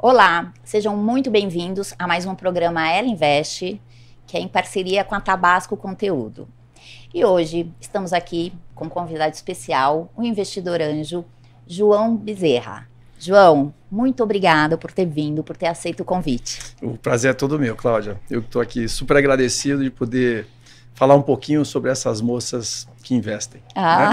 Olá, sejam muito bem-vindos a mais um programa Ela Investe, que é em parceria com a Tabasco Conteúdo. E hoje estamos aqui com um convidado especial, o investidor anjo, João Bezerra. João, muito obrigada por ter vindo, por ter aceito o convite. O prazer é todo meu, Cláudia. Eu estou aqui super agradecido de poder falar um pouquinho sobre essas moças que investem. Né?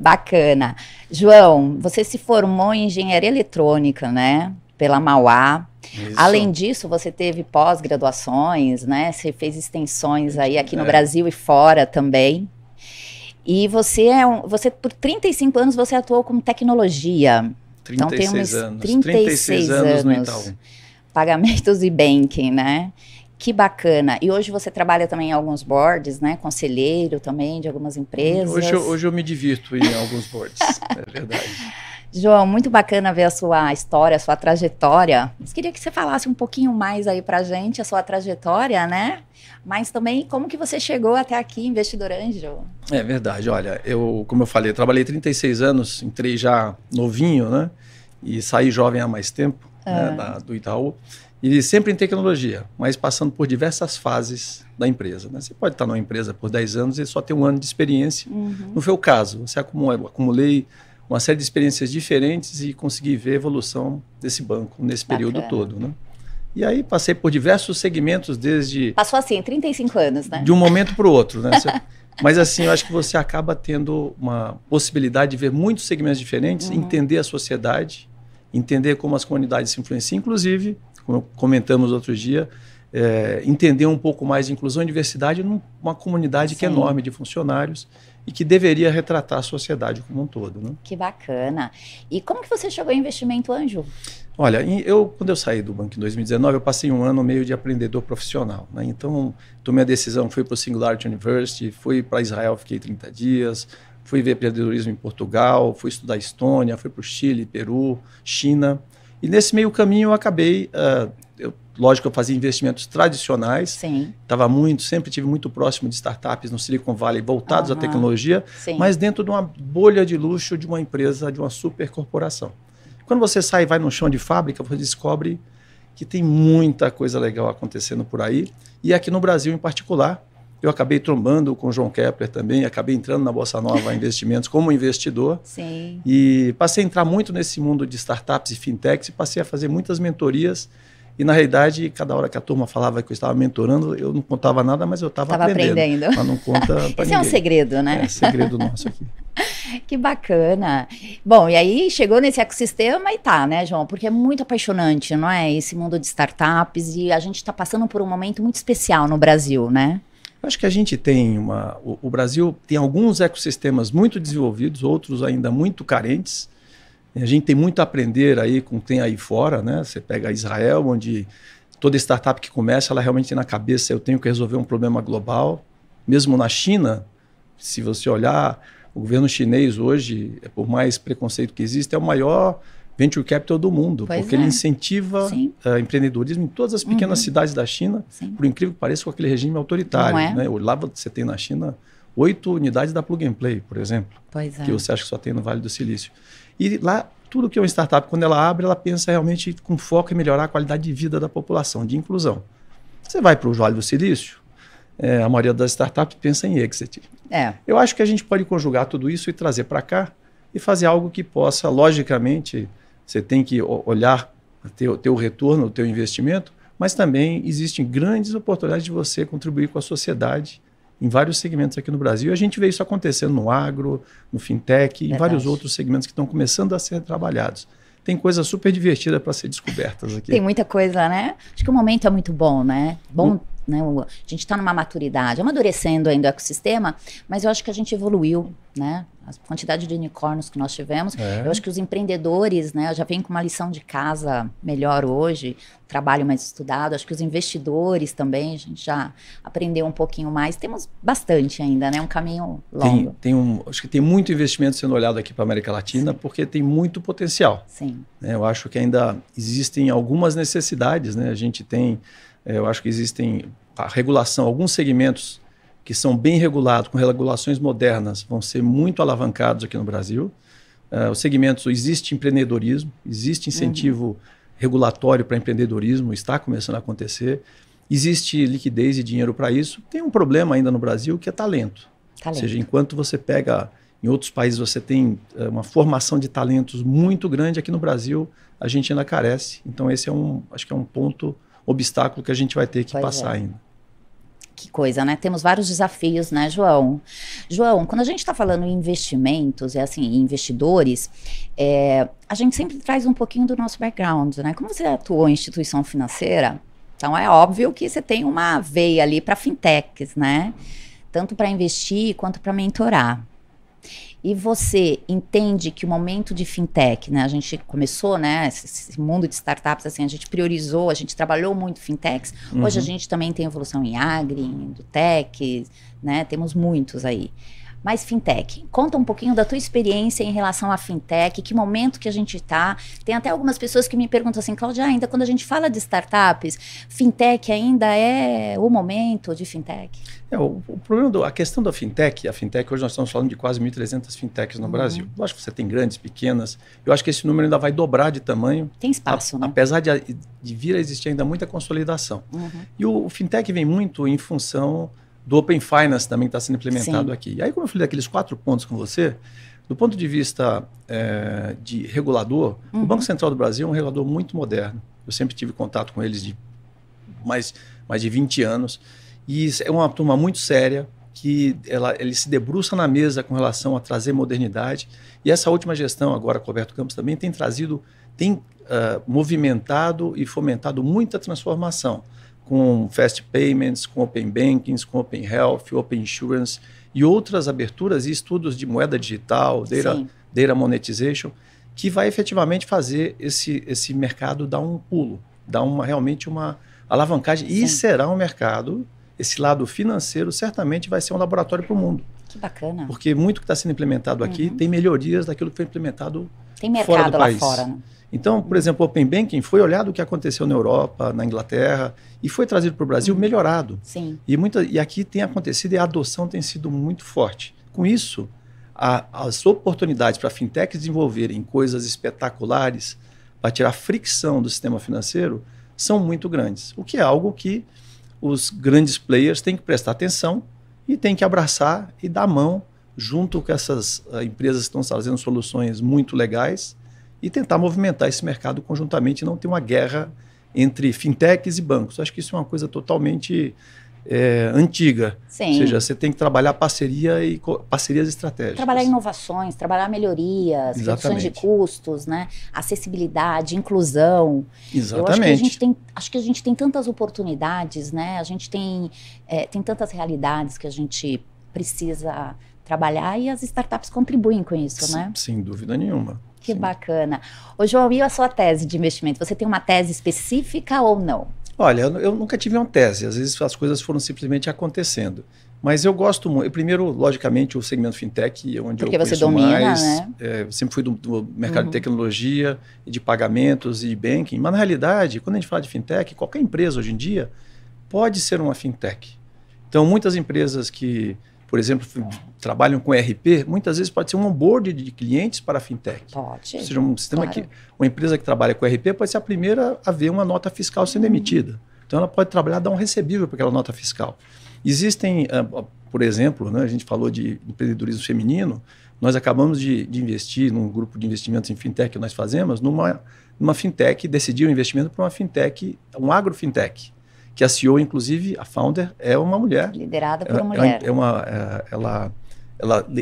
Bacana. João, você se formou em engenharia eletrônica, né? Pela Mauá. Isso. Além disso, você teve pós-graduações, né? Você fez extensões aí aqui no Brasil e fora também. E você por 35 anos você atuou com tecnologia. 36 anos. 36 anos no Itaú. Pagamentos e banking, né? Que bacana. E hoje você trabalha também em alguns boards, né? Conselheiro também de algumas empresas. Hoje eu me divirto em alguns boards, é verdade. João, muito bacana ver a sua história, a sua trajetória. Mas queria que você falasse um pouquinho mais aí pra gente, a sua trajetória, né? Mas também como que você chegou até aqui, investidor anjo? É verdade, olha, como eu falei, eu trabalhei 36 anos, entrei já novinho, né? E saí jovem há mais tempo, né, do Itaú. E sempre em tecnologia, mas passando por diversas fases da empresa. Né? Você pode estar numa empresa por 10 anos e só ter um ano de experiência. Não foi o caso. Você acumulei uma série de experiências diferentes e consegui ver a evolução desse banco nesse período todo. Né? E aí passei por diversos segmentos desde... Passou assim, 35 anos, né? De um momento para o outro. Né? Mas assim, eu acho que você acaba tendo uma possibilidade de ver muitos segmentos diferentes, entender a sociedade, entender como as comunidades se influenciam, inclusive... como comentamos outro dia, entender um pouco mais de inclusão e diversidade numa comunidade que é enorme de funcionários e que deveria retratar a sociedade como um todo. Né? Que bacana. E como que você chegou ao investimento anjo? Olha, quando eu saí do banco em 2019, eu passei um ano meio de aprendedor profissional. Né? Então, tomei a decisão, fui para o Singularity University, fui para Israel, fiquei 30 dias, fui ver empreendedorismo em Portugal, fui estudar Estônia, fui para o Chile, Peru, China. E nesse meio caminho eu acabei, lógico, eu fazia investimentos tradicionais, sempre tive muito próximo de startups no Silicon Valley voltados à tecnologia, mas dentro de uma bolha de luxo de uma empresa, de uma super corporação. Quando você sai e vai no chão de fábrica, você descobre que tem muita coisa legal acontecendo por aí, e aqui no Brasil em particular, eu acabei trombando com o João Kepler também, acabei entrando na Bolsa Nova Investimentos como investidor. E passei a entrar muito nesse mundo de startups e fintechs e passei a fazer muitas mentorias. E, na realidade, cada hora que a turma falava que eu estava mentorando, eu não contava nada, mas eu estava aprendendo. Mas não conta para ninguém. Esse é um segredo, né? É segredo nosso aqui. Que bacana. Bom, e aí chegou nesse ecossistema e tá, né, João? Porque é muito apaixonante, não é? Esse mundo de startups e a gente está passando por um momento muito especial no Brasil, né? Acho que a gente tem o Brasil tem alguns ecossistemas muito desenvolvidos, outros ainda muito carentes. A gente tem muito a aprender aí com o que tem aí fora, né? Você pega Israel, onde toda startup que começa, ela realmente tem na cabeça, eu tenho que resolver um problema global. Mesmo na China, se você olhar, o governo chinês hoje, por mais preconceito que existe, é o maior venture capital do mundo, porque ele incentiva empreendedorismo em todas as pequenas cidades da China, por incrível que pareça, com aquele regime autoritário. Né? Lá você tem na China 8 unidades da Plug and Play, por exemplo, que você acha que só tem no Vale do Silício. E lá, tudo que é uma startup, quando ela abre, ela pensa realmente com foco em melhorar a qualidade de vida da população, de inclusão. Você vai para o Vale do Silício, a maioria das startups pensa em exit. Eu acho que a gente pode conjugar tudo isso e trazer para cá e fazer algo que possa, logicamente... Você tem que olhar, ter o retorno do teu investimento, mas também existem grandes oportunidades de você contribuir com a sociedade em vários segmentos aqui no Brasil. E a gente vê isso acontecendo no agro, no fintech e em vários outros segmentos que estão começando a ser trabalhados. Tem coisa super divertida para ser descobertas aqui. Tem muita coisa, né? Acho que o momento é muito bom, né? Né? A gente está numa maturidade, amadurecendo ainda o ecossistema, mas eu acho que a gente evoluiu, né? A quantidade de unicórnios que nós tivemos. Eu acho que os empreendedores, né, já vêm com uma lição de casa melhor hoje, trabalho mais estudado. Acho que os investidores também, a gente já aprendeu um pouquinho mais. Temos bastante ainda, né? Um caminho longo. Acho que tem muito investimento sendo olhado aqui para a América Latina, porque tem muito potencial. Eu acho que ainda existem algumas necessidades, né? A gente tem... Eu acho que existem a regulação, alguns segmentos que são bem regulados, com regulações modernas, vão ser muito alavancados aqui no Brasil. Os segmentos, existe empreendedorismo, existe incentivo regulatório para empreendedorismo está começando a acontecer. Existe liquidez e dinheiro para isso. Tem um problema ainda no Brasil que é talento. Ou seja, enquanto você pega... Em outros países você tem uma formação de talentos muito grande. Aqui no Brasil a gente ainda carece. Então esse acho que é um ponto, obstáculo que a gente vai ter que passar ainda. Que coisa, né? Temos vários desafios, né, João? João, quando a gente está falando em investimentos, em investidores, a gente sempre traz um pouquinho do nosso background, né? Como você atuou em instituição financeira, então é óbvio que você tem uma veia ali para fintechs, né? Tanto para investir quanto para mentorar. E você entende que o momento de fintech, né? A gente começou, né? Esse mundo de startups, assim, a gente priorizou, a gente trabalhou muito fintechs. Hoje a gente também tem evolução em agri, em edutech, né? Temos muitos aí. Mas fintech, conta um pouquinho da tua experiência em relação à fintech, que momento que a gente está. Tem até algumas pessoas que me perguntam assim, Cláudia, ainda quando a gente fala de startups, fintech ainda é o momento de fintech? O problema, a questão da fintech, a fintech, hoje nós estamos falando de quase 1.300 fintechs no Brasil. Eu acho que você tem grandes, pequenas, eu acho que esse número ainda vai dobrar de tamanho. Tem espaço, né? Apesar de vir a existir ainda muita consolidação. E o fintech vem muito em função do Open Finance também que está sendo implementado aqui. E aí, como eu falei daqueles 4 pontos com você, do ponto de vista de regulador, o Banco Central do Brasil é um regulador muito moderno. Eu sempre tive contato com eles de mais de 20 anos. E é uma turma muito séria, que ele se debruça na mesa com relação a trazer modernidade. E essa última gestão, agora com o Roberto Campos, também tem movimentado e fomentado muita transformação, com Fast Payments, com Open Bankings, com Open Health, Open Insurance e outras aberturas e estudos de moeda digital, Data Monetization, que vai efetivamente fazer esse mercado dar um pulo, dar realmente uma alavancagem. E será um mercado, esse lado financeiro certamente vai ser um laboratório para o mundo. Que bacana. Porque muito que está sendo implementado aqui tem melhorias daquilo que foi implementado tem mercado fora do país. Lá fora, né? Então, por exemplo, o Open Banking foi olhado o que aconteceu na Europa, na Inglaterra, e foi trazido para o Brasil melhorado. Sim. E aqui tem acontecido e a adoção tem sido muito forte. Com isso, as oportunidades para fintechs desenvolverem coisas espetaculares, para tirar fricção do sistema financeiro, são muito grandes. O que é algo que os grandes players têm que prestar atenção e têm que abraçar e dar mão junto com essas empresas que estão trazendo soluções muito legais e tentar movimentar esse mercado conjuntamente e não ter uma guerra entre fintechs e bancos. Acho que isso é uma coisa totalmente antiga. Sim. Ou seja, você tem que trabalhar parcerias estratégicas. Trabalhar inovações, trabalhar melhorias, reduções de custos, né? Acessibilidade, inclusão. Exatamente. Acho que a gente tem tantas oportunidades, né? A gente tem tantas realidades que a gente precisa trabalhar e as startups contribuem com isso, né? Sem dúvida nenhuma. Que bacana. Ô, João, e a sua tese de investimento? Você tem uma tese específica ou não? Olha, eu nunca tive uma tese. Às vezes as coisas foram simplesmente acontecendo. Mas eu gosto muito. Primeiro, logicamente, o segmento fintech, onde porque eu você conheço domina, mais. Né? Sempre fui do mercado de tecnologia, de pagamentos e banking. Mas, na realidade, quando a gente fala de fintech, qualquer empresa hoje em dia pode ser uma fintech. Então, muitas empresas que, por exemplo, trabalham com ERP, muitas vezes pode ser um onboard de clientes para a fintech. Pode. Ou seja, um sistema uma empresa que trabalha com ERP pode ser a primeira a ver uma nota fiscal sendo emitida. Então, ela pode trabalhar, dar um recebível para aquela nota fiscal. Existem, por exemplo, né, a gente falou de empreendedorismo feminino, nós acabamos de investir num grupo de investimentos em fintech que nós fazemos, numa fintech, decidiu o investimento para uma fintech, um agrofintech, que a CEO, inclusive, a founder, é uma mulher. Liderada por uma mulher.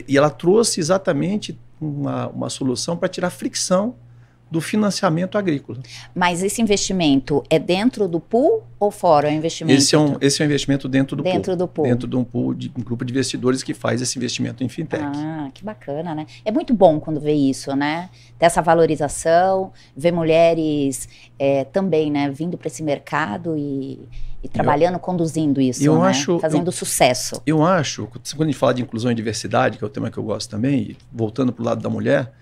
Ela trouxe exatamente uma solução para tirar fricção do financiamento agrícola. Mas esse investimento é dentro do pool ou fora o investimento? Esse é um investimento dentro do pool. Dentro do pool. Dentro de um pool, de um grupo de investidores que faz esse investimento em fintech. Ah, que bacana, né? É muito bom quando vê isso, né? Ter essa valorização, ver mulheres também, né? Vindo para esse mercado e trabalhando, conduzindo isso, né? Fazendo sucesso. Eu acho, quando a gente fala de inclusão e diversidade, que é o tema que eu gosto também, e voltando para o lado da mulher,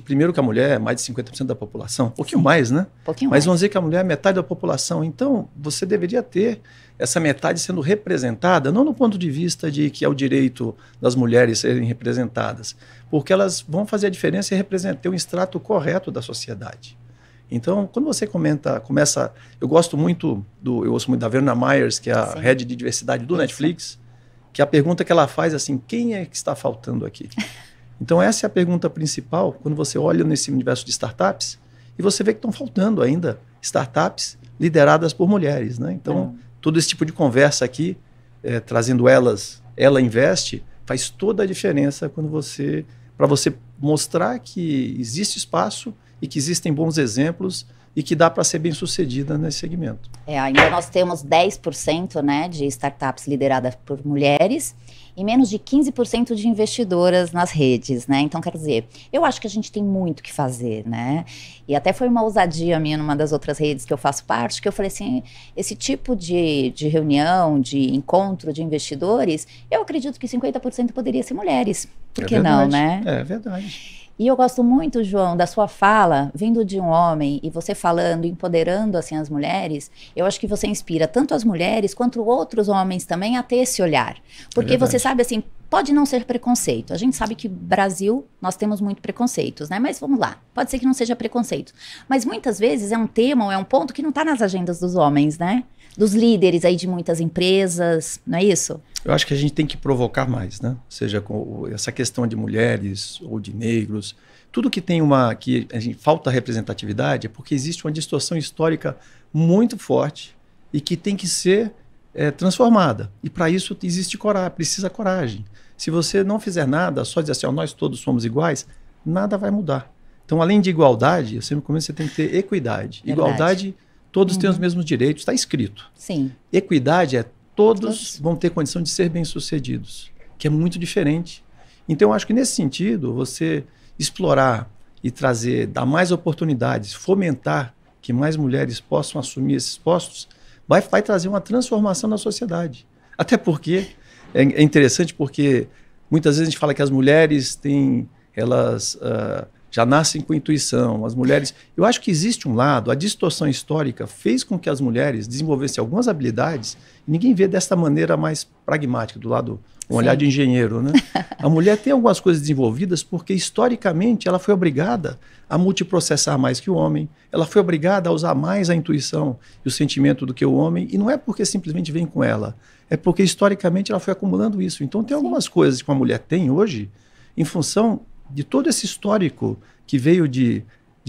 primeiro que a mulher é mais de 50% da população, um pouquinho mais, né? Mas vamos dizer que a mulher é metade da população. Então, você deveria ter essa metade sendo representada, não no ponto de vista de que é o direito das mulheres serem representadas, porque elas vão fazer a diferença e ter um extrato correto da sociedade. Então, quando você começa... Eu gosto muito da Verna Myers, que é a head de diversidade do Netflix, que a pergunta que ela faz é assim, quem é que está faltando aqui? Então, essa é a pergunta principal, quando você olha nesse universo de startups, e você vê que estão faltando ainda startups lideradas por mulheres, né? Então, todo esse tipo de conversa aqui, trazendo ela investe, faz toda a diferença para você mostrar que existe espaço e que existem bons exemplos e que dá para ser bem sucedida nesse segmento. Ainda nós temos 10%, né, de startups lideradas por mulheres e menos de 15% de investidoras nas redes, né? Então, quer dizer, eu acho que a gente tem muito que fazer, né? E até foi uma ousadia minha numa das outras redes que eu faço parte, que eu falei assim, esse tipo de reunião, de encontro de investidores, eu acredito que 50% poderia ser mulheres. Por que não, né? É verdade. E eu gosto muito, João, da sua fala, vindo de um homem e você falando, empoderando assim as mulheres, eu acho que você inspira tanto as mulheres quanto outros homens também a ter esse olhar. Porque você sabe assim, pode não ser preconceito. A gente sabe que no Brasil nós temos muito preconceitos, né? Mas vamos lá, pode ser que não seja preconceito. Mas muitas vezes é um tema ou é um ponto que não está nas agendas dos homens, né? Dos líderes aí de muitas empresas, não é isso? Eu acho que a gente tem que provocar mais, né? Seja com essa questão de mulheres ou de negros, tudo que tem que a gente falta representatividade é porque existe uma distorção histórica muito forte e que tem que ser transformada. E para isso existe precisa coragem. Se você não fizer nada, só dizer assim, nós todos somos iguais, nada vai mudar. Então, além de igualdade, eu sempre comento, você tem que ter equidade. Verdade. Igualdade, todos têm os mesmos direitos, está escrito. Sim. Equidade todos vão ter condição de ser bem-sucedidos, que é muito diferente. Então, eu acho que nesse sentido, você explorar e dar mais oportunidades, fomentar que mais mulheres possam assumir esses postos, vai trazer uma transformação na sociedade. Até porque, é interessante porque muitas vezes a gente fala que as mulheres já nascem com intuição, as mulheres... Eu acho que existe um lado, a distorção histórica fez com que as mulheres desenvolvessem algumas habilidades e ninguém vê dessa maneira mais pragmática, do lado, um olhar de engenheiro, né? A mulher tem algumas coisas desenvolvidas porque, historicamente, ela foi obrigada a multiprocessar mais que o homem, ela foi obrigada a usar mais a intuição e o sentimento do que o homem, e não é porque simplesmente vem com ela, é porque, historicamente, ela foi acumulando isso. Então, tem algumas coisas que uma mulher tem hoje, em função de todo esse histórico que veio de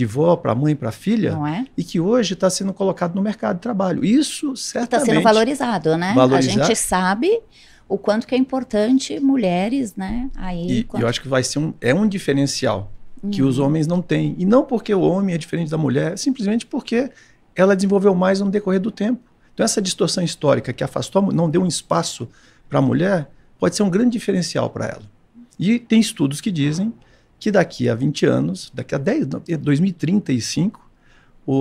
vó para mãe para filha, e que hoje está sendo colocado no mercado de trabalho. Isso certamente... Está sendo valorizado, né? A gente sabe o quanto que é importante mulheres, né? Eu acho que vai ser um diferencial que os homens não têm. E não porque o homem é diferente da mulher, simplesmente porque ela desenvolveu mais no decorrer do tempo. Então essa distorção histórica que afastou, não deu um espaço para a mulher, pode ser um grande diferencial para ela. E tem estudos que dizem que daqui a 20 anos, daqui a 2035,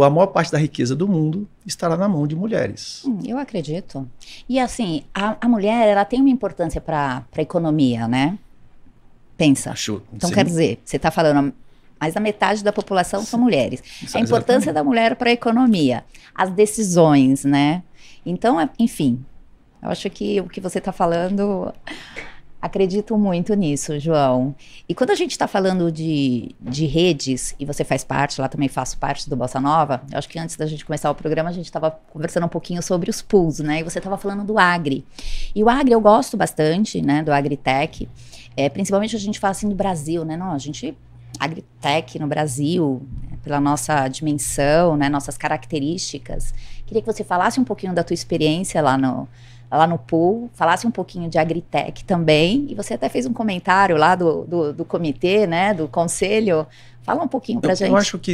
a maior parte da riqueza do mundo estará na mão de mulheres. Eu acredito. E assim, a mulher, ela tem uma importância para a economia, né? Pensa. Então, quer dizer, você está falando, mais da metade da população são mulheres. A importância da mulher para a economia, as decisões, né? Então, enfim, eu acho que o que você está falando... Acredito muito nisso, João. E quando a gente está falando de redes, e você faz parte, lá também faço parte do Bossa Nova, eu acho que antes da gente começar o programa, a gente estava conversando um pouquinho sobre os pools, né? E você estava falando do Agri. E o Agri eu gosto bastante, né? Do Agritech. Principalmente a gente fala assim do Brasil, né? Não, a gente... Agritech no Brasil, pela nossa dimensão, né? Nossas características. Queria que você falasse um pouquinho da tua experiência lá no pool, falasse um pouquinho de Agritech também, e você até fez um comentário lá do comitê, né, do conselho. Fala um pouquinho pra gente. Eu acho que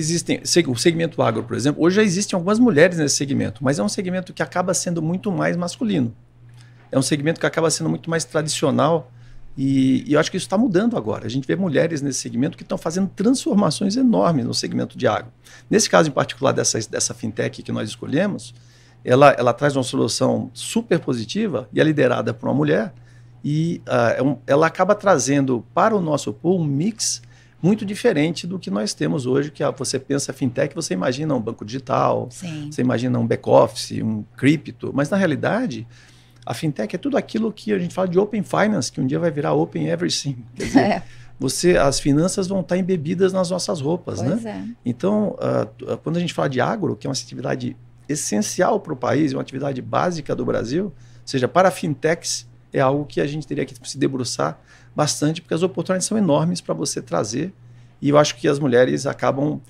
o segmento agro, por exemplo, hoje já existem algumas mulheres nesse segmento, mas é um segmento que acaba sendo muito mais masculino. É um segmento que acaba sendo muito mais tradicional, e eu acho que isso está mudando agora. A gente vê mulheres nesse segmento que estão fazendo transformações enormes no segmento de agro. Nesse caso em particular dessa fintech que nós escolhemos, ela traz uma solução super positiva e é liderada por uma mulher e ela acaba trazendo para o nosso pool um mix muito diferente do que nós temos hoje, que você pensa fintech, você imagina um banco digital, você imagina um back-office, um cripto, mas na realidade a fintech é tudo aquilo que a gente fala de open finance, que um dia vai virar open everything. Quer dizer, as finanças vão estar embebidas nas nossas roupas, Pois né? é. Então, quando a gente fala de agro, que é uma atividade essencial para o país, uma atividade básica do Brasil, ou seja, para fintechs, é algo que a gente teria que se debruçar bastante, porque as oportunidades são enormes para você trazer, e eu acho que as mulheres acabam,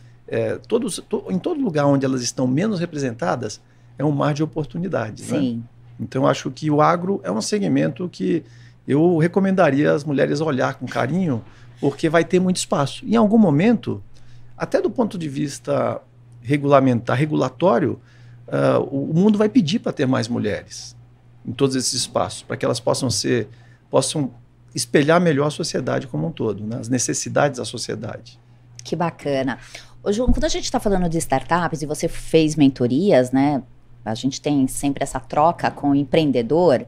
em todo lugar onde elas estão menos representadas, é um mar de oportunidades. Sim. Né? Então, eu acho que o agro é um segmento que eu recomendaria as mulheres olhar com carinho, porque vai ter muito espaço. Em algum momento, até do ponto de vista regulatório, o mundo vai pedir para ter mais mulheres em todos esses espaços, para que elas possam espelhar melhor a sociedade como um todo, né? As necessidades da sociedade. Que bacana. Ô, João, quando a gente está falando de startups e você fez mentorias, né? A gente tem sempre essa troca com o empreendedor,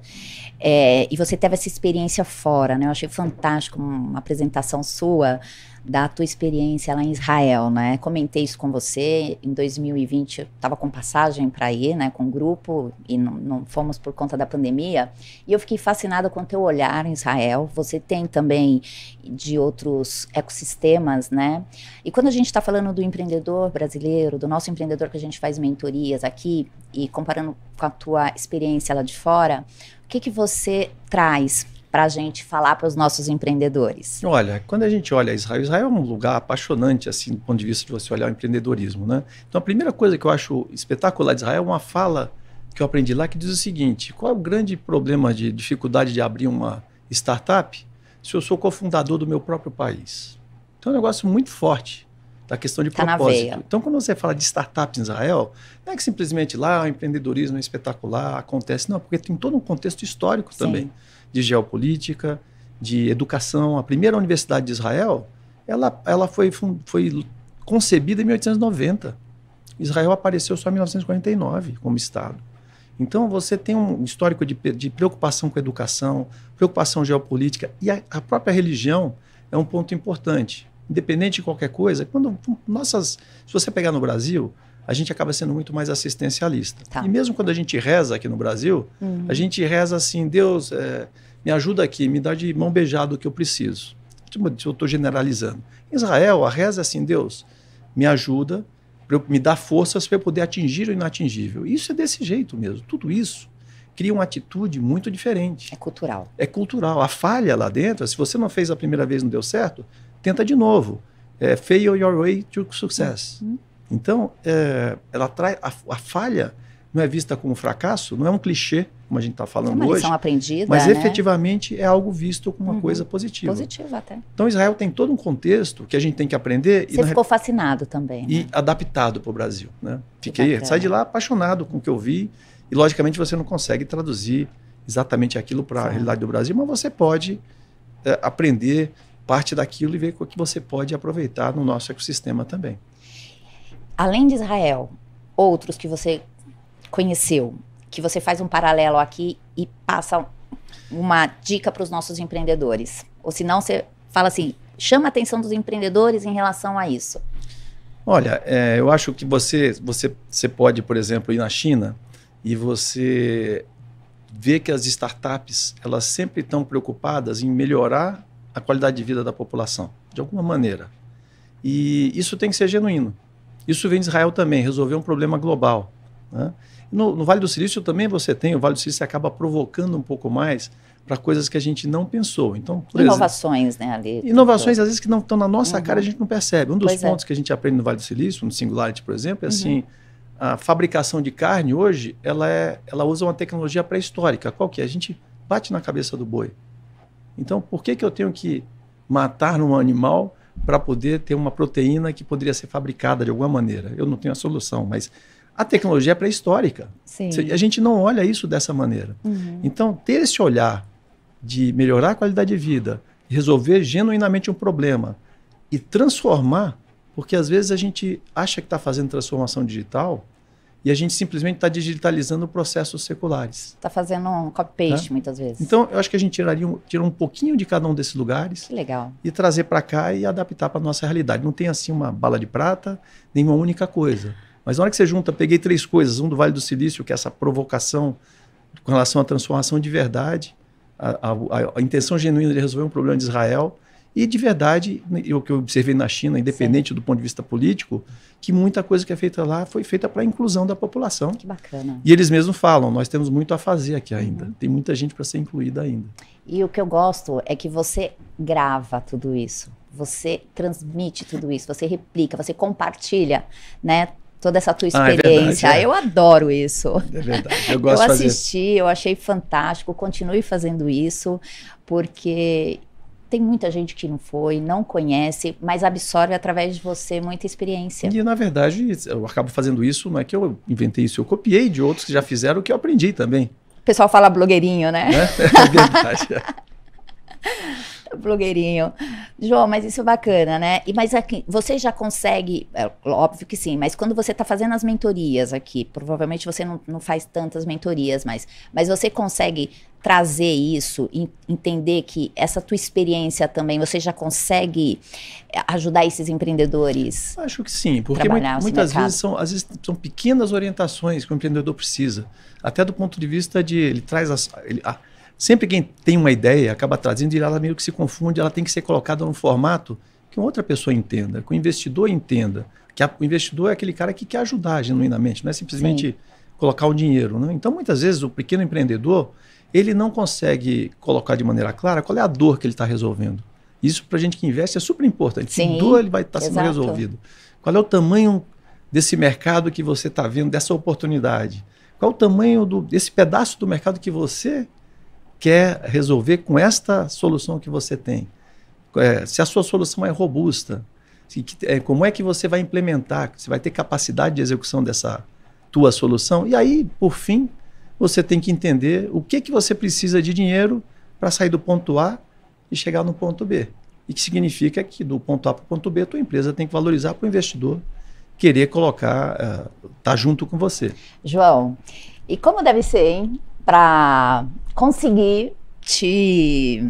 e você teve essa experiência fora, né? Eu achei fantástico uma apresentação sua da tua experiência lá em Israel, né? Comentei isso com você, em 2020 eu estava com passagem para ir, né, com o grupo, e não fomos por conta da pandemia, e eu fiquei fascinada com o teu olhar em Israel. Você tem também de outros ecossistemas, né? E quando a gente está falando do empreendedor brasileiro, do nosso empreendedor que a gente faz mentorias aqui, e comparando com a tua experiência lá de fora, o que você traz para a gente falar para os nossos empreendedores? Olha, quando a gente olha Israel é um lugar apaixonante, assim, do ponto de vista de você olhar o empreendedorismo, né? Então, a primeira coisa que eu acho espetacular de Israel é uma fala que eu aprendi lá que diz o seguinte: qual é o grande problema de dificuldade de abrir uma startup se eu sou cofundador do meu próprio país? Então, é um negócio muito forte da questão de propósito. Então, quando você fala de startups em Israel, não é que simplesmente lá o empreendedorismo é espetacular, acontece, não, porque tem todo um contexto histórico também. De geopolítica, de educação. A primeira universidade de Israel, ela foi concebida em 1890. Israel apareceu só em 1949 como Estado. Então, você tem um histórico de preocupação com a educação, preocupação geopolítica, e a própria religião é um ponto importante. Independente de qualquer coisa, se você pegar no Brasil, a gente acaba sendo muito mais assistencialista. Tá. E mesmo quando a gente reza aqui no Brasil, a gente reza assim: Deus, me ajuda aqui, me dá de mão beijada o que eu preciso. Eu estou generalizando. Em Israel, a reza é assim: Deus, me ajuda, me dá forças para eu poder atingir o inatingível. Isso é desse jeito mesmo. Tudo isso cria uma atitude muito diferente. É cultural. É cultural. A falha lá dentro, se você não fez a primeira vez e não deu certo, tenta de novo. Fail your way to success. Então, ela traz a falha não é vista como fracasso, não é um clichê, como a gente está falando hoje. Lição aprendida, mas né? Efetivamente é algo visto como uma coisa positiva. Positiva até. Então, Israel tem todo um contexto que a gente tem que aprender. Você ficou fascinado também. E adaptado para o Brasil. Né? Saí de lá apaixonado com o que eu vi. E, logicamente, você não consegue traduzir exatamente aquilo para a realidade do Brasil, mas você pode aprender parte daquilo e ver o que você pode aproveitar no nosso ecossistema também. Além de Israel, outros que você conheceu, que você faz um paralelo aqui e passa uma dica para os nossos empreendedores? Ou se não, você fala assim, chama a atenção dos empreendedores em relação a isso. Olha, eu acho que você pode, por exemplo, ir na China e você vê que as startups, elas sempre estão preocupadas em melhorar a qualidade de vida da população, de alguma maneira. E isso tem que ser genuíno. Isso vem de Israel também, resolver um problema global. Né? No Vale do Silício também o Vale do Silício acaba provocando um pouco mais para coisas que a gente não pensou. Então, por inovações, né, ali. Inovações, às vezes, que não estão na nossa cara, a gente não percebe. Um dos pontos que a gente aprende no Vale do Silício, no Singularity, por exemplo, é assim, a fabricação de carne hoje, ela usa uma tecnologia pré-histórica. Qual que é? A gente bate na cabeça do boi. Então, por que eu tenho que matar um animal para poder ter uma proteína que poderia ser fabricada de alguma maneira? Eu não tenho a solução, mas a tecnologia é pré-histórica. A gente não olha isso dessa maneira. Então, ter esse olhar de melhorar a qualidade de vida, resolver genuinamente um problema e transformar, porque às vezes a gente acha que está fazendo transformação digital e a gente simplesmente está digitalizando processos seculares. Está fazendo um copy-paste muitas vezes. Então, eu acho que a gente tira um pouquinho de cada um desses lugares. Que legal. E trazer para cá e adaptar para a nossa realidade. Não tem assim uma bala de prata, nem uma única coisa. Mas na hora que você junta, peguei 3 coisas. Um do Vale do Silício, que é essa provocação com relação à transformação de verdade, a intenção genuína de resolver um problema de Israel, E de verdade, o que eu observei na China, independente do ponto de vista político, que muita coisa que é feita lá foi feita para a inclusão da população. Que bacana. E eles mesmos falam, nós temos muito a fazer aqui ainda. Tem muita gente para ser incluída ainda. E o que eu gosto é que você grava tudo isso, você transmite tudo isso, você replica, você compartilha, né? Toda essa tua experiência. É verdade, Eu adoro isso. É verdade. Eu gosto de fazer. Eu assisti, eu achei fantástico. Continue fazendo isso, porque tem muita gente que não foi, não conhece, mas absorve através de você muita experiência. E, na verdade, eu acabo fazendo isso, não é que eu inventei isso, eu copiei de outros que já fizeram o que eu aprendi também. O pessoal fala blogueirinho, né? É verdade. Blogueirinho. João, mas isso é bacana, né? Mas aqui, você já consegue, óbvio que sim, mas quando você está fazendo as mentorias aqui, provavelmente você não faz tantas mentorias, mas você consegue trazer isso, entender que essa tua experiência também, você já consegue ajudar esses empreendedores? Acho que sim, porque muitas vezes são pequenas orientações que o empreendedor precisa, até do ponto de vista de ele traz sempre quem tem uma ideia acaba trazendo e ela meio que se confunde, ela tem que ser colocada num formato que outra pessoa entenda, que o investidor entenda, que o investidor é aquele cara que quer ajudar genuinamente, não é simplesmente colocar o dinheiro, né? Então muitas vezes o pequeno empreendedor, ele não consegue colocar de maneira clara qual é a dor que ele está resolvendo. Isso para a gente que investe é super importante. Sim, que dor ele vai estar sendo resolvido? Qual é o tamanho desse mercado que você está vendo, dessa oportunidade? Qual é o tamanho desse pedaço do mercado que você quer resolver com esta solução que você tem? Se a sua solução é robusta, como é que você vai implementar? Você vai ter capacidade de execução dessa tua solução? E aí, por fim, você tem que entender o que você precisa de dinheiro para sair do ponto A e chegar no ponto B. E que significa que do ponto A para o ponto B, a tua empresa tem que valorizar para o investidor querer colocar, tá junto com você. João, e como deve ser, hein, para conseguir te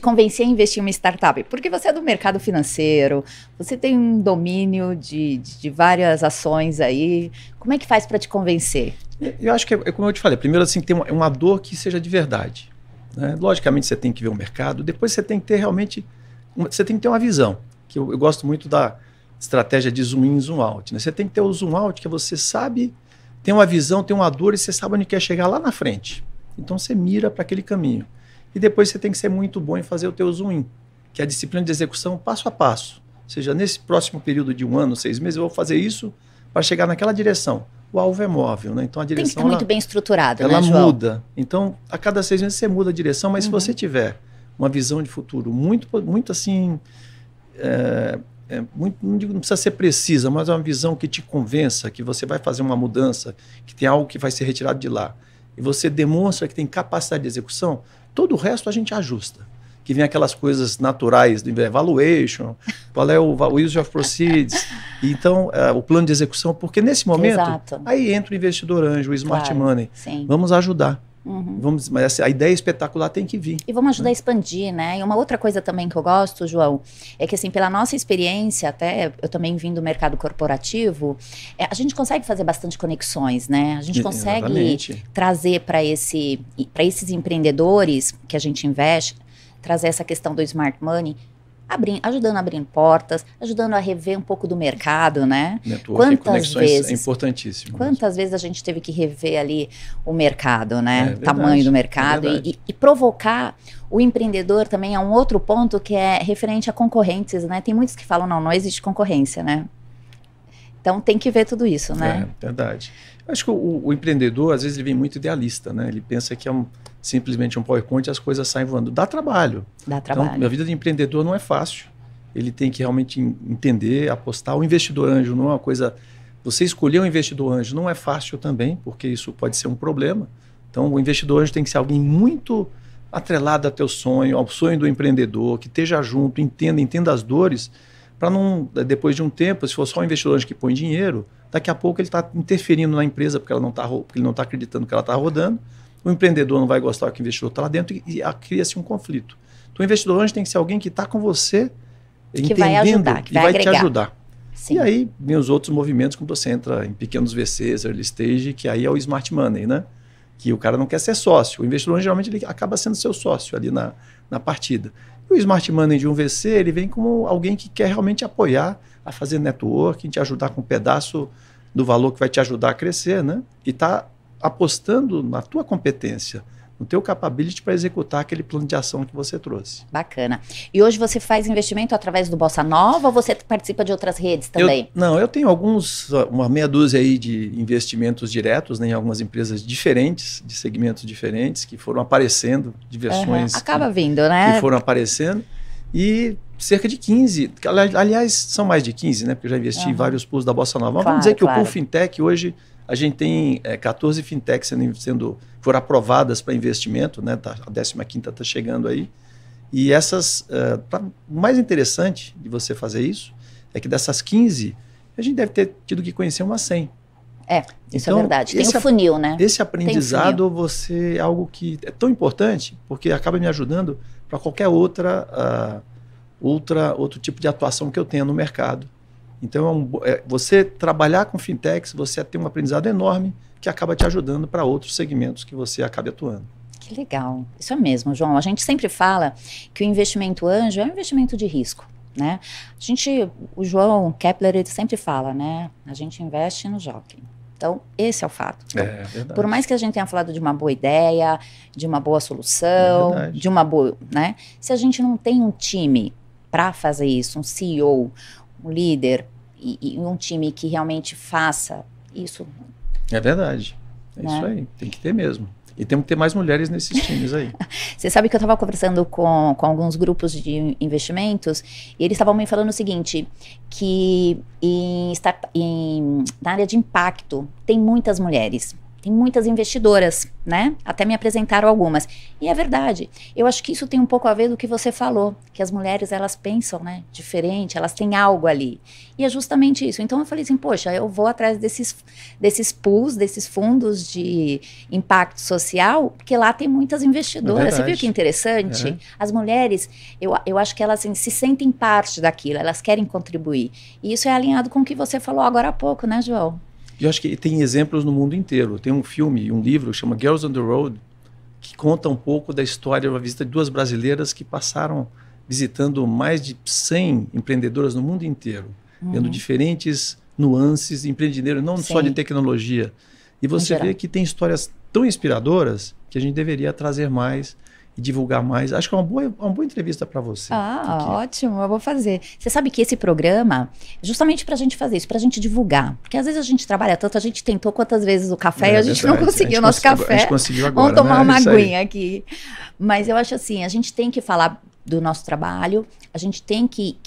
convencer a investir em uma startup? Porque você é do mercado financeiro, você tem um domínio de várias ações aí. Como é que faz para te convencer? Eu acho que é como eu te falei, primeiro assim, tem uma dor que seja de verdade, né? Logicamente você tem que ver o mercado, depois você tem que ter realmente, você tem que ter uma visão, que eu gosto muito da estratégia de zoom in, zoom out, né? Você tem que ter o zoom out, que você sabe, tem uma visão, tem uma dor e você sabe onde quer chegar lá na frente. Então você mira para aquele caminho. E depois você tem que ser muito bom em fazer o teu zoom in, que é a disciplina de execução passo a passo. Ou seja, nesse próximo período de 1 ano, 6 meses, eu vou fazer isso para chegar naquela direção. O alvo é móvel, né? Então a direção tem que estar muito bem estruturado, ela né, João? muda. Então, a cada 6 meses você muda a direção, mas se você tiver uma visão de futuro muito assim, não precisa ser precisa, mas é uma visão que te convença, que você vai fazer uma mudança, que tem algo que vai ser retirado de lá, e você demonstra que tem capacidade de execução, todo o resto a gente ajusta. Que vem aquelas coisas naturais do valuation, qual é o use of proceeds, então o plano de execução, porque nesse momento, aí entra o investidor anjo, o smart money. Sim. Vamos ajudar. Mas a ideia espetacular tem que vir. E vamos ajudar a expandir, né? E uma outra coisa também que eu gosto, João, é que assim, pela nossa experiência, até eu também vim do mercado corporativo, a gente consegue fazer bastante conexões, né? A gente consegue trazer para esses empreendedores que a gente investe, trazer essa questão do smart money, ajudando a abrir portas, ajudando a rever um pouco do mercado, né? Network, conexões vezes, é importantíssimo. Quantas vezes a gente teve que rever ali o mercado, né? O tamanho do mercado e provocar o empreendedor também a um outro ponto que é referente a concorrentes, né? Tem muitos que falam, não existe concorrência, né? Então tem que ver tudo isso, né? É verdade. Eu acho que o empreendedor, às vezes, ele vem muito idealista, né? Ele pensa que é simplesmente um PowerPoint e as coisas saem voando. Dá trabalho. Dá trabalho. Então, a vida de empreendedor não é fácil. Ele tem que realmente entender, apostar. O investidor anjo não é uma coisa... Você escolher um investidor anjo não é fácil também, porque isso pode ser um problema. Então, o investidor anjo tem que ser alguém muito atrelado ao teu sonho, ao sonho do empreendedor, que esteja junto, entenda as dores, para não, depois de um tempo, se for só um investidor anjo que põe dinheiro, daqui a pouco ele está interferindo na empresa porque ele não está acreditando que ela está rodando. O empreendedor não vai gostar que o investidor está lá dentro e cria-se um conflito. Então, o investidor anjo tem que ser alguém que está com você, que vai ajudar, que vai te ajudar. Sim. E aí vem os outros movimentos, quando você entra em pequenos VCs, early stage, que aí é o smart money, né? Que o cara não quer ser sócio. O investidor, geralmente, ele acaba sendo seu sócio ali na partida. E o Smart Money de um VC, ele vem como alguém que quer realmente apoiar a fazer networking, te ajudar com um pedaço do valor que vai te ajudar a crescer, né? E está apostando na tua competência, no teu capability para executar aquele plano de ação que você trouxe. Bacana. E hoje você faz investimento através do Bossa Nova ou você participa de outras redes também? Eu tenho uma meia dúzia aí de investimentos diretos, né, em algumas empresas diferentes, de segmentos diferentes, que foram aparecendo, de versões acaba vindo, né? Que foram aparecendo. E cerca de 15, aliás, são mais de 15, né? Porque eu já investi em vários pools da Bossa Nova. Vamos dizer que o pool Fintech hoje, a gente tem 14 fintechs foram aprovadas para investimento, né? A 15ª está chegando aí. E essas, o mais interessante de você fazer isso é que dessas 15, a gente deve ter tido que conhecer umas 100. Isso é verdade. Tem o funil, né? Esse aprendizado é algo que é tão importante, porque acaba me ajudando para qualquer outro tipo de atuação que eu tenha no mercado. Então, você trabalhar com fintechs, você tem um aprendizado enorme que acaba te ajudando para outros segmentos que você acabe atuando. Que legal. Isso é mesmo, João. A gente sempre fala que o investimento anjo é um investimento de risco, né? O João Kepler, ele sempre fala, né? A gente investe no jockey. Então, esse é o fato. Verdade. Por mais que a gente tenha falado de uma boa ideia, de uma boa solução, de uma boa, né? Se a gente não tem um time para fazer isso, um CEO, um líder e um time que realmente faça isso. É verdade. É isso aí. Tem que ter mesmo. E temos que ter mais mulheres nesses times aí. Você sabe que eu estava conversando com alguns grupos de investimentos e eles estavam me falando o seguinte, que na área de impacto tem muitas mulheres, tem muitas investidoras, né? Até me apresentaram algumas. E é verdade. Eu acho que isso tem um pouco a ver do que você falou, que as mulheres, elas pensam, né, diferente, elas têm algo ali. E é justamente isso. Então eu falei assim, poxa, eu vou atrás desses pools, desses fundos de impacto social, porque lá tem muitas investidoras. Você viu que interessante? As mulheres, eu acho que elas assim, se sentem parte daquilo, elas querem contribuir. E isso é alinhado com o que você falou agora há pouco, né, João? Eu acho que tem exemplos no mundo inteiro. Tem um filme, um livro que chama Girls on the Road, que conta um pouco da história de uma visita de duas brasileiras que passaram visitando mais de 100 empreendedoras no mundo inteiro, vendo diferentes nuances, empreendedores, não só de tecnologia. E você vê que tem histórias tão inspiradoras que a gente deveria trazer mais e divulgar mais. Acho que é uma boa entrevista para você. Ótimo, eu vou fazer. Você sabe que esse programa é justamente para a gente fazer isso, para a gente divulgar. Porque às vezes a gente trabalha tanto, a gente tentou quantas vezes o café e a gente não conseguiu o nosso café. A gente conseguiu agora, vamos tomar uma aguinha aqui. Mas eu acho assim, a gente tem que falar do nosso trabalho, a gente tem que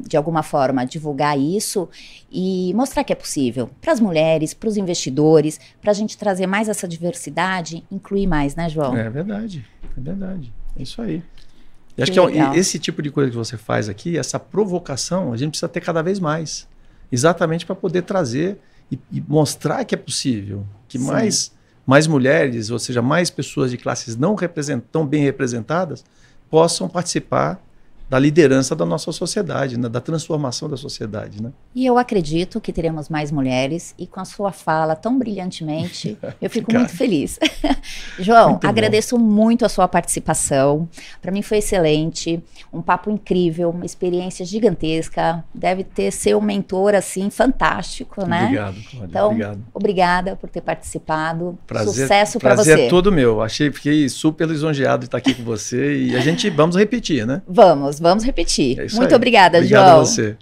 de alguma forma, divulgar isso e mostrar que é possível para as mulheres, para os investidores, para a gente trazer mais essa diversidade, incluir mais, né, João? É verdade. É isso aí. E acho que esse tipo de coisa que você faz aqui, essa provocação, a gente precisa ter cada vez mais. Exatamente para poder trazer e mostrar que é possível, que mais mulheres, ou seja, mais pessoas de classes não tão bem representadas, possam participar da liderança da nossa sociedade, né? Da transformação da sociedade. Né? E eu acredito que teremos mais mulheres, e com a sua fala tão brilhantemente, eu fico muito feliz. João, muito agradeço muito a sua participação, para mim foi excelente, um papo incrível, uma experiência gigantesca, deve ter seu mentor assim, fantástico, né? Obrigado, Cláudia. Então, obrigada por ter participado, sucesso para você. Prazer todo meu, fiquei super lisonjeado de estar aqui com você, e vamos repetir, né? Vamos repetir. É muito obrigada, João. Obrigado a você.